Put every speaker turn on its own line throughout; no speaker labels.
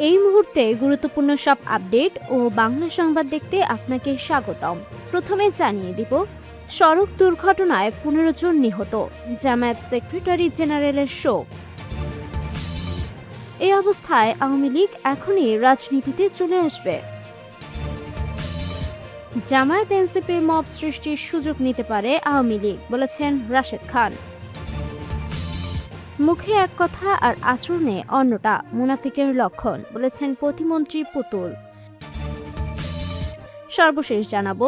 এই মুহূর্তে গুরুত্বপূর্ণ সব আপডেট ও বাংলা সংবাদ দেখতে আপনাকে স্বাগতম। প্রথমে জানিয়ে দিব, সড়ক দুর্ঘটনায় 15 জন নিহত, জামায়াত সেক্রেটারি জেনারেলের শোক। এই অবস্থায় আওয়ামী লীগ এখনই রাজনীতিতে চলে আসবে। জামায়াত এনসিপির মব সৃষ্টির সুযোগ নিতে পারে আওয়ামী লীগ, বলেছেন রাশেদ খান। মুখে এক কথা আর আচরণে অন্যটা মুনাফিকের লক্ষণ, বলেছেন প্রতিমন্ত্রী পুতুল। সর্বশেষ জানাবো,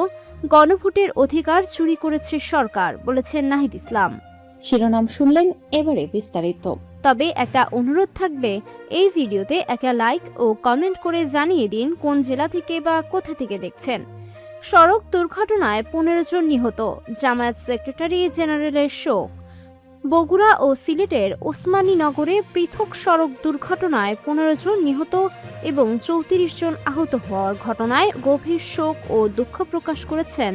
গণভোটের অধিকার চুরি করেছে সরকার, বলেছেন নাহিদ ইসলাম।
শিরোনাম শুনলেন, এবারে বিস্তারিত।
তবে একটা অনুরোধ থাকবে, এই ভিডিওতে একটা লাইক ও কমেন্ট করে জানিয়ে দিন কোন জেলা থেকে বা কোথা থেকে দেখছেন। সড়ক দুর্ঘটনায় 15 জন নিহত, জামায়াত সেক্রেটারি জেনারেলের শোক। বগুড়া ও সিলেটের ওসমানীনগরে পৃথক সড়ক দুর্ঘটনায় 15 জন নিহত এবং 34 জন আহত হওয়ার ঘটনায় গভীর শোক ও দুঃখ প্রকাশ করেছেন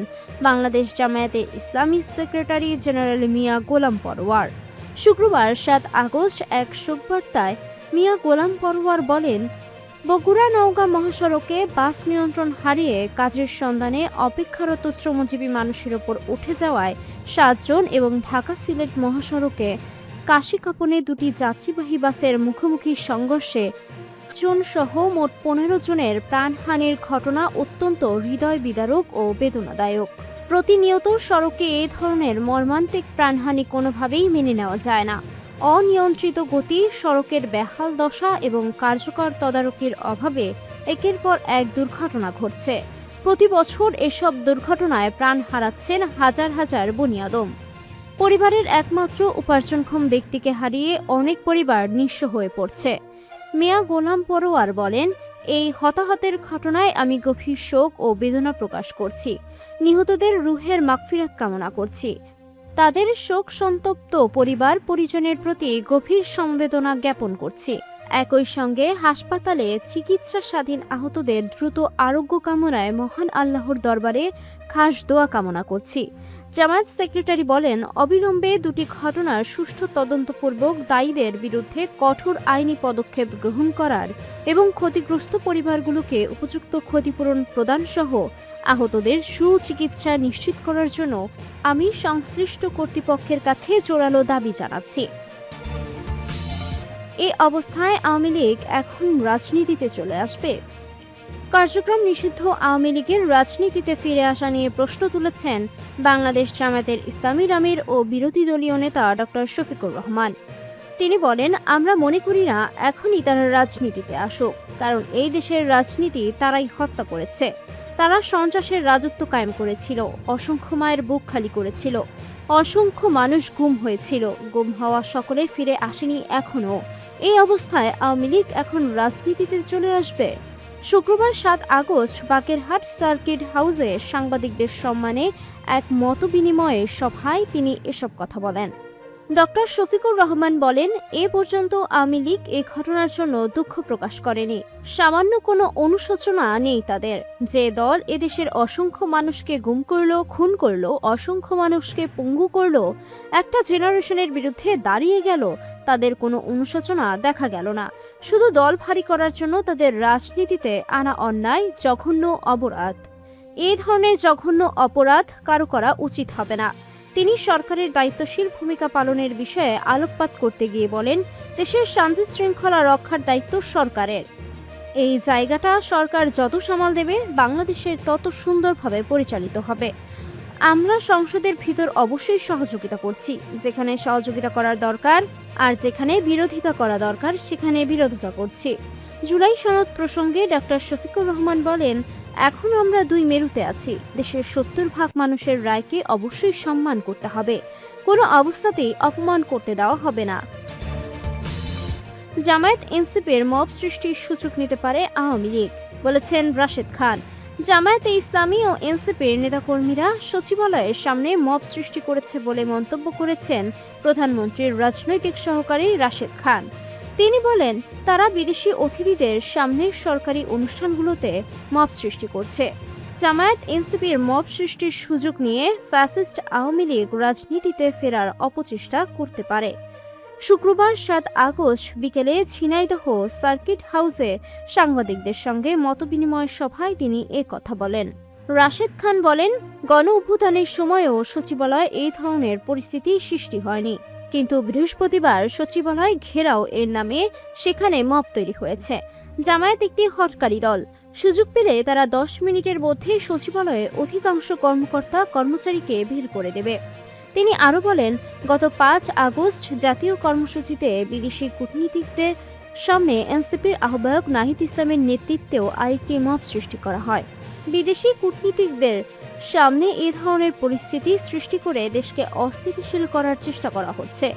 বাংলাদেশ জামায়াতে ইসলামী সেক্রেটারি জেনারেল মিয়া গোলাম পরোয়ার। শুক্রবার 7 আগস্ট এক শোকবার্তায় মিয়া গোলাম পরোয়ার বলেন, বগুড়া নওগাঁ মহাসড়কে বাস নিয়ন্ত্রণ হারিয়ে কাজের সন্ধানে অপেক্ষারত শ্রমজীবী মানুষের ওপর উঠে যাওয়ায় 7 জন এবং ঢাকা সিলেট মহাসড়কে কাশিকাপনে দুটি যাত্রীবাহী বাসের মুখোমুখি সংঘর্ষে জন সহ মোট 15 জনের প্রাণহানির ঘটনা অত্যন্ত হৃদয় বিদারক ও বেদনাদায়ক। প্রতিনিয়ত সড়কে এই ধরনের মর্মান্তিক প্রাণহানি কোনোভাবেই মেনে নেওয়া যায় না। অনিয়ন্ত্রিত গতি, সড়কের বেহাল দশা এবং কার্যকর তদারকির অভাবে একের পর এক দুর্ঘটনা ঘটছে। প্রতি বছর এসব দুর্ঘটনায় প্রাণ হারাচ্ছেন হাজার হাজার বনিয়াদম। পরিবারের একমাত্র উপার্জনক্ষম ব্যক্তিকে হারিয়ে অনেক পরিবার নিঃস্ব হয়ে পড়ছে। মিয়া গোলাম পরোয়ার বলেন, এই হতাহতের ঘটনায় আমি গভীর শোক ও বেদনা প্রকাশ করছি। নিহতদের রুহের মাগফিরাত কামনা করছি। তাদের শোক সন্তপ্ত পরিবার পরিজনের প্রতি গভীর সমবেদনা জ্ঞাপন করছি। একই সঙ্গে হাসপাতালে চিকিৎসাধীন আহতদের দ্রুত আরোগ্য কামনায় মহান আল্লাহর দরবারে খাস দোয়া কামনা করছি। জামায়াত সেক্রেটারি বলেন, অবিলম্বে দুটি ঘটনার সুষ্ঠু তদন্তপূর্বক দায়ীদের বিরুদ্ধে কঠোর আইনি পদক্ষেপ গ্রহণ করার এবং ক্ষতিগ্রস্ত পরিবারগুলোকে উপযুক্ত ক্ষতিপূরণ প্রদান সহ আহতদের সুচিকিৎসা নিশ্চিত করার জন্য আমি সংশ্লিষ্ট কর্তৃপক্ষের কাছে জোরালো দাবি জানাচ্ছি। এই অবস্থায় আওয়ামী লীগ এখন রাজনীতিতে চলে আসবে। কার্যক্রম নিষিদ্ধ আওয়ামী লীগের রাজনীতিতে ফিরে আসা নিয়ে প্রশ্ন তুলেছেন বাংলাদেশ জামায়াতের ইসলামীর আমির ও বিরোধী দলীয় নেতা ডক্টর শফিকুর রহমান। তিনি বলেন, আমরা মনে করি না এখনই তারা রাজনীতিতে আসুক, কারণ এই দেশের রাজনীতি তারাই হত্যা করেছে। তারা সন্ত্রাসের রাজত্ব কায়েম করেছিল, অসংখ্য মায়ের বুক খালি করেছিল, অসংখ্য মানুষ গুম হয়েছিল। গুম হওয়া সকলে ফিরে আসেনি এখনও। এই অবস্থায় আওয়ামী লীগ এখন রাজনীতিতে চলে আসবে। শুক্রবার 7 আগস্ট বাকেরহাট সার্কিট হাউসে সাংবাদিকদের সম্মানে এক মতবিনিময়ের সভায় তিনি এসব কথা বলেন। ডক্টর শফিকুর রহমান বলেন, এ পর্যন্ত আওয়ামী লীগ এই ঘটনার জন্য দুঃখ প্রকাশ করেনি। সামান্য কোনো অনুশোচনা নেই তাদের। যে দল এদেশের অসংখ্য মানুষকে গুম করলো, খুন করলো, অসংখ্য মানুষকে পঙ্গু করলো, একটা জেনারেশনের বিরুদ্ধে দাঁড়িয়ে গেল, তাদের কোনো অনুশোচনা দেখা গেল না। শুধু দল ভারী করার জন্য তাদের রাজনীতিতে আনা অন্যায়, জঘন্য অপরাধ। এই ধরনের জঘন্য অপরাধ কারো করা উচিত হবে না। তিনি সরকারের দায়িত্বশীল ভূমিকা পালনের বিষয়ে আলোকপাত করতে গিয়ে বলেন, দেশের শান্তি শৃঙ্খলা রক্ষার দায়িত্ব সরকারের। এই জায়গাটা সরকার যত সামাল দেবে, বাংলাদেশের তত সুন্দরভাবে পরিচালিত হবে। আমরা সংসদের ভিতর অবশ্যই সহযোগিতা করছি, যেখানে সহযোগিতা করার দরকার, আর যেখানে বিরোধিতা করা দরকার সেখানে বিরোধিতা করছি। জুলাই সনদ প্রসঙ্গে ডক্টর শফিকুর রহমান বলেন, এখন আমরা 2 মেরুতে আছি। দেশের 70% মানুষের রায়কে অবশ্যই সম্মান করতে হবে, কোনো অবস্থাতেই অপমান করতে দেওয়া হবে না। জামায়াত এনসিপির মব সৃষ্টির সুযোগ নিতে পারে আওয়ামী লীগ, বলেছেন রাশেদ খান। জামায়াতে ইসলামী ও এনসিপির নেতাকর্মীরা সচিবালয়ের সামনে মব সৃষ্টি করেছে বলে মন্তব্য করেছেন প্রধানমন্ত্রীর রাজনৈতিক সহকারী রাশেদ খান। তিনি বলেন, তারা বিদেশি অতিথিদের সামনে সরকারি অনুষ্ঠানগুলোতে মব সৃষ্টি করছে। জামায়াত এনসিপির মব সৃষ্টির সুযোগ নিয়ে ফ্যাসিস্ট আওয়ামী লীগ রাজনীতিতে ফেরার অপচেষ্টা করতে পারে। শুক্রবার ৭ আগস্ট বিকেলে ঝিনাইদহ সার্কিট হাউসে সাংবাদিকদের সঙ্গে মতবিনিময় সভায় তিনি কথা বলেন। রাশেদ খান বলেন, গণ অভ্যুত্থানের সময়ও সচিবালয়ে এই ধরনের পরিস্থিতি সৃষ্টি হয়নি, কিন্তু বৃহস্পতিবার সচিবালয় ঘেরাও এর নামে সেখানে মব তৈরি হয়েছে। জামায়াত একটি হটকারী দল, সুযোগ পেলে তারা 10 মিনিটের মধ্যে সচিবালয়ে অধিকাংশ কর্মকর্তা কর্মচারীকে বের করে দেবে। তিনি আরও বলেন, গত 5 আগস্ট জাতীয় কর্মসূচিতে বিদেশি কূটনীতিকদের সামনে এনসিপির আহ্বায়ক নাহিদ ইসলামের নেতৃত্বেও আরেকটি মব সৃষ্টি করা হয়। বিদেশি কূটনীতিকদের সামনে এই ধরনের পরিস্থিতি সৃষ্টি করে দেশকে অস্থিতিশীল করার চেষ্টা করা হচ্ছে।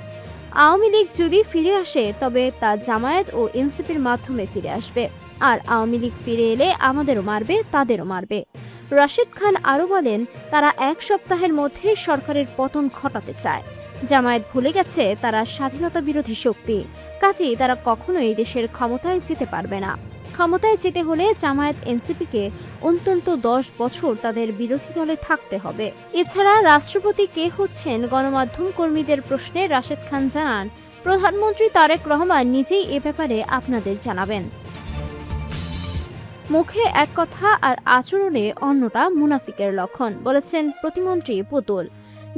আওয়ামী লীগ যদি ফিরে আসে তবে তা জামায়াত ও এনসিপির মাধ্যমে ফিরে আসবে, আর আওয়ামী লীগ ফিরে এলে আমাদেরও মারবে, তাদেরও মারবে। রাশেদ খান আরও বলেন, তারা 1 সপ্তাহের মধ্যে সরকারের পতন ঘটাতে চায়। জামায়াত ভুলে গেছে তারা স্বাধীনতা বিরোধী শক্তি, কাজেই তারা কখনোই দেশের ক্ষমতায় যেতে পারবে না। ক্ষমতায় যেতে হলে জামায়াত এনসিপিকে অন্তত 10 বছর তাদের বিরোধী দলে থাকতে হবে। এছাড়া রাষ্ট্রপতি কে হচ্ছেন গণমাধ্যম কর্মীদের প্রশ্নে রাশেদ খান জানান, প্রধানমন্ত্রী তারেক রহমান নিজেই এ ব্যাপারে আপনাদের জানাবেন। মুখে এক কথা আর আচরণে অন্যটা মুনাফিকের লক্ষণ, বলেছেন প্রতিমন্ত্রী পুতুল।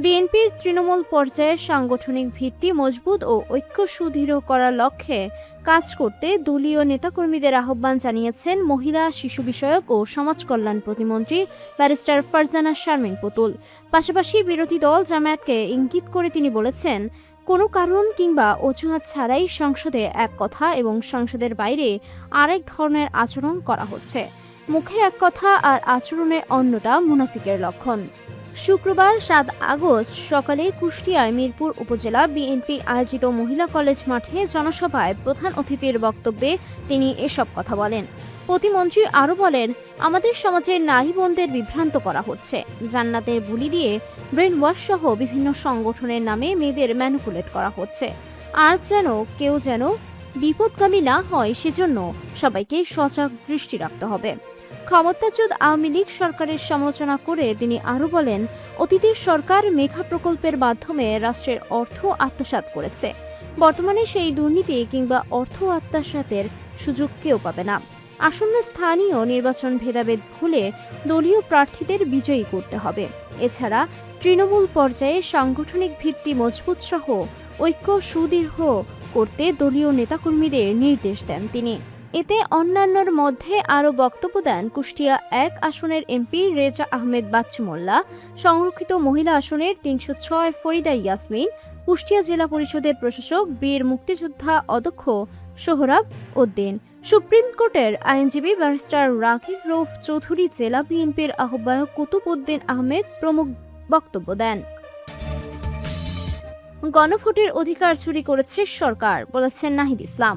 বিএনপির তৃণমূল পর্যায়ের সাংগঠনিক ভিত্তি মজবুত ও ঐক্য সুদৃঢ় করার লক্ষ্যে কাজ করতে দলীয় নেতাকর্মীদের আহ্বান জানিয়েছেন মহিলা, শিশু বিষয়ক ও সমাজ কল্যাণ প্রতিমন্ত্রী ব্যারিস্টার ফারজানা শারমিন পুতুল। পাশাপাশি বিরোধী দল জামায়াতকে ইঙ্গিত করে তিনি বলেছেন, কোনো কারণ কিংবা অজুহাত ছাড়াই সংসদে এক কথা এবং সংসদের বাইরে আরেক ধরনের আচরণ করা হচ্ছে। মুখে এক কথা আর আচরণে অন্যটা মুনাফিকের লক্ষণ। শুক্রবার 7 আগস্ট সকালে কুষ্টিয়ায় মিরপুর উপজেলা বিএনপি আয়োজিত মহিলা কলেজ মাঠে জনসভায় প্রধান অতিথির বক্তব্যে তিনি এসব কথা বলেন। প্রতিমন্ত্রী আরও বলেন, আমাদের সমাজের নারী বোনদের বিভ্রান্ত করা হচ্ছে, জান্নাতের বুলি দিয়ে ব্রেন ওয়াশ সহ বিভিন্ন সংগঠনের নামে মেয়েদের ম্যানিপুলেট করা হচ্ছে। আর কেউ যেন বিপদগামী না হয় সেজন্য সবাইকে সজাগ দৃষ্টি রাখতে হবে। ক্ষমতাচ্যুত আওয়ামী লীগ সরকারের সমালোচনা করে তিনি আরও বলেন, অতীতের সরকার মেঘা প্রকল্পের মাধ্যমে রাষ্ট্রের অর্থ আত্মসাৎ করেছে। বর্তমানে সেই দুর্নীতি কিংবা অর্থ আত্মসাতের সুযোগ কেউ পাবে না। আসন্ন স্থানীয় নির্বাচন ভেদাভেদ ভুলে দলীয় প্রার্থীদের বিজয়ী করতে হবে। এছাড়া তৃণমূল পর্যায়ে সাংগঠনিক ভিত্তি মজবুত সহ ঐক্য সুদৃঢ় করতে দলীয় নেতাকর্মীদের নির্দেশ দেন তিনি। এতে অন্যান্যর মধ্যে আরও বক্তব্য দেন কুষ্টিয়া 1 আসনের এমপি রেজা আহমেদ বাচ্চু মোল্লা, সংরক্ষিত মহিলা আসনের 306 ফরিদা ইয়াসমিন, কুষ্টিয়া জেলা পরিষদের প্রশাসক বীর মুক্তিযোদ্ধা অধ্যক্ষ সোহরাব উদ্দিন, সুপ্রিম কোর্টের আইনজীবী ব্যারিস্টার রাকিব রৌফ চৌধুরী, জেলা বিএনপির আহ্বায়ক কুতুব উদ্দিন আহমেদ প্রমুখ বক্তব্য দেন। গণভোটের অধিকার চুরি করেছে সরকার, বলেছেন নাহিদ ইসলাম।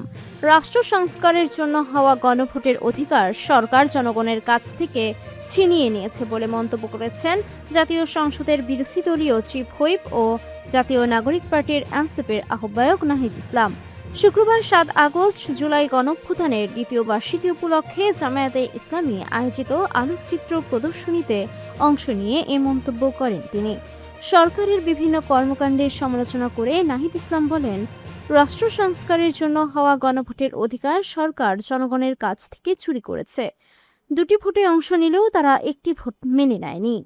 রাষ্ট্র সংস্কারের জন্য হওয়া গণভোটের অধিকার সরকার জনগণের কাছ থেকে ছিনিয়ে নিয়েছে বলে মন্তব্য করেছেন জাতীয় সংসদের বিরোধী দলীয় চিফ হুইপ ও জাতীয় নাগরিক পার্টির এনসিপির আহ্বায়ক নাহিদ ইসলাম। শুক্রবার 7 আগস্ট জুলাই গণঅভ্যুত্থানের 2য় বার্ষিকী উপলক্ষে জামায়াতে ইসলামী আয়োজিত আলোকচিত্র প্রদর্শনীতে অংশ নিয়ে এ মন্তব্য করেন তিনি। সরকারের বিভিন্ন কর্মকাণ্ডের সমালোচনা করে নাহিদ ইসলাম বলেন, রাষ্ট্র সংস্কারের জন্য হওয়া গণভোটের অধিকার সরকার জনগণের কাছ থেকে চুরি করেছে। 2টি ভোটে অংশ নিলেও তারা একটি ভোট মেনে নেয়নি।